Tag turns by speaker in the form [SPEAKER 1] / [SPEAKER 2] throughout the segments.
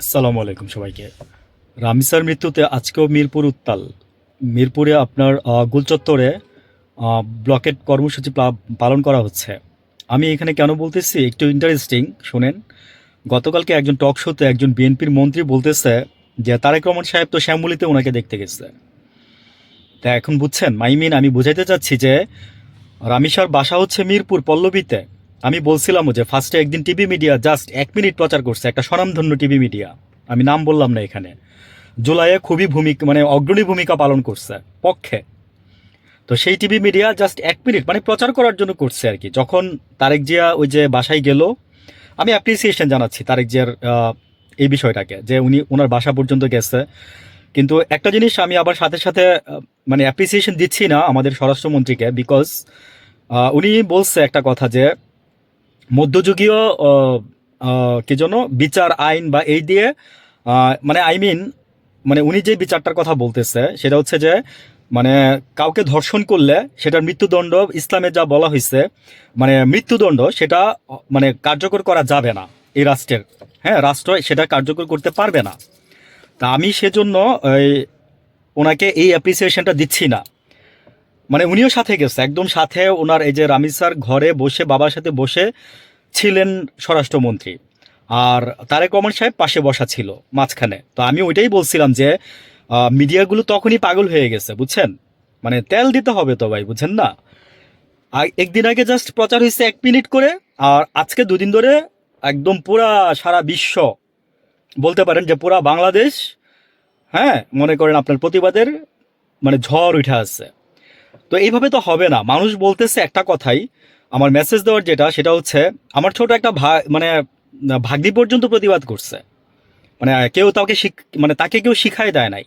[SPEAKER 1] আসসালামু আলাইকুম সবাইকে। রামিসার মৃত্যুতে আজকেও মিরপুর উত্তাল। মিরপুরে আপনার গোলচত্বরে ব্লকেট কর্মসূচি পালন করা হচ্ছে। আমি এখানে কেন বলতেছি একটু ইন্টারেস্টিং শোনেন। গতকালকে একজন টক শোতে একজন বিএনপির মন্ত্রী বলতেছে যে তারেক রহমান সাহেব তো শ্যামলীতে ওনাকে দেখতে গেছে। তা এখন বুঝছেন আমি বুঝাইতে চাচ্ছি যে রামিসার বাসা হচ্ছে মিরপুর পল্লবীতে। আমি বলছিলামও যে ফার্স্টে একদিন টিভি মিডিয়া জাস্ট 1 মিনিট প্রচার করছে, একটা স্বনামধন্য টিভি মিডিয়া, আমি নাম বললাম না এখানে, জুলাইয়ে খুবই ভূমিকা মানে অগ্রণী ভূমিকা পালন করছে পক্ষে। তো সেই টিভি মিডিয়া জাস্ট 1 মিনিট মানে প্রচার করার জন্য করছে আর কি। যখন তারেক জিয়া ওই যে বাসায় গেল, আমি অ্যাপ্রিসিয়েশন জানাচ্ছি তারেক জিয়ার এই বিষয়টাকে যে উনি ওনার বাসা পর্যন্ত গেছে। কিন্তু একটা জিনিস আমি আবার সাথে সাথে মানে অ্যাপ্রিসিয়েশন দিচ্ছি না আমাদের স্বরাষ্ট্রমন্ত্রীকে, বিকজ উনি বলছে একটা কথা যে মধ্যযুগীয় কি যেন বিচার আইন বা এই দিয়ে মানে মানে উনি যে বিচারটার কথা বলতেছে সেটা হচ্ছে যে মানে কাউকে ধর্ষণ করলে সেটার মৃত্যুদণ্ড ইসলামে যা বলা হয়েছে, মানে মৃত্যুদণ্ড সেটা মানে কার্যকর করা যাবে না এই রাষ্ট্রের। হ্যাঁ, রাষ্ট্র সেটা কার্যকর করতে পারবে না। তা আমি সেজন্য এই ওনাকে এই অ্যাপ্রিসিয়েশনটা দিচ্ছি না। মানে উনিও সাথে গেছে, একদম সাথে ওনার এই যে রামিজ স্যার ঘরে বসে বাবার সাথে বসে ছিলেন স্বরাষ্ট্রমন্ত্রী, আর তারেক রহমান সাহেব পাশে বসা ছিল মাঝখানে। তো আমি ওইটাই বলছিলাম যে মিডিয়াগুলো তখনই পাগল হয়ে গেছে, বুঝছেন? মানে তেল দিতে হবে তো ভাই, বুঝছেন না? একদিন আগে জাস্ট প্রচার হয়েছে 1 মিনিট করে, আর আজকে দুদিন ধরে একদম পুরা সারা বিশ্ব বলতে পারেন যে পুরা বাংলাদেশ, হ্যাঁ মনে করেন আপনার প্রতিবাদের মানে ঝড় উঠে আসছে। তো এইভাবে তো হবে না। মানুষ বলতেছে একটা কথাই, আমার মেসেজ দেওয়ার যেটা সেটা হচ্ছে আমার ছোট একটা মানে ভাগ্নি পর্যন্ত প্রতিবাদ করছে। মানে কেউ তাকে মানে তাকে কেউ শিখাই দেয় নাই।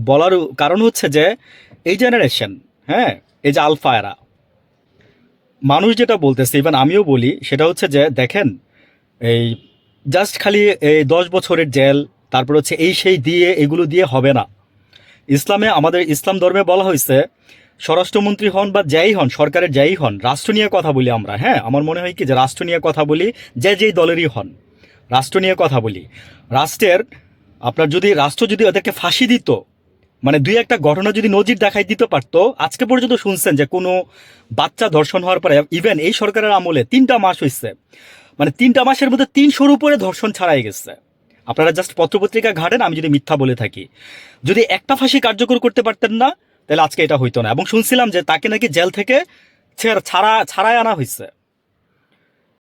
[SPEAKER 1] বলার কারণ হচ্ছে যে এই জেনারেশন, হ্যাঁ, এই যে আলফা এরা, মানুষ যেটা বলতেছে, ইভেন আমিও বলি, সেটা হচ্ছে যে দেখেন এই জাস্ট খালি এই 10 বছরের জেল, তারপর হচ্ছে এই সেই দিয়ে এগুলো দিয়ে হবে না। ইসলামে, আমাদের ইসলাম ধর্মে বলা হয়েছে স্বরাষ্ট্রমন্ত্রী হন বা যাই হন, সরকারের যাই হন, রাষ্ট্র নিয়ে কথা বলি আমরা। হ্যাঁ, আমার মনে হয় কি যে রাষ্ট্র নিয়ে কথা বলি, যে যেই দলেরই হন, রাষ্ট্র নিয়ে কথা বলি। রাষ্ট্রের আপনার যদি রাষ্ট্র যদি ওদেরকে ফাঁসি দিত, মানে দুই একটা ঘটনা যদি নজির দেখাই দিতে পারতো, আজকে পর্যন্ত শুনছেন যে কোনো বাচ্চা ধর্ষণ হওয়ার পরে, ইভেন এই সরকারের আমলে 3টা মাস হয়েছে, মানে 3টা মাসের মধ্যে 300-র উপরে ধর্ষণ ছাড়াই গেছে। আপনারা জাস্ট পত্রপত্রিকা ঘাটেন, আমি যদি মিথ্যা বলে থাকি। যদি একটা ফাঁসি কার্যকর করতে পারতেন না, তাহলে আজকে এটা হইতো না। এবং শুনছিলাম যে তাকে নাকি জেল থেকে ছাড়াই আনা হয়েছে।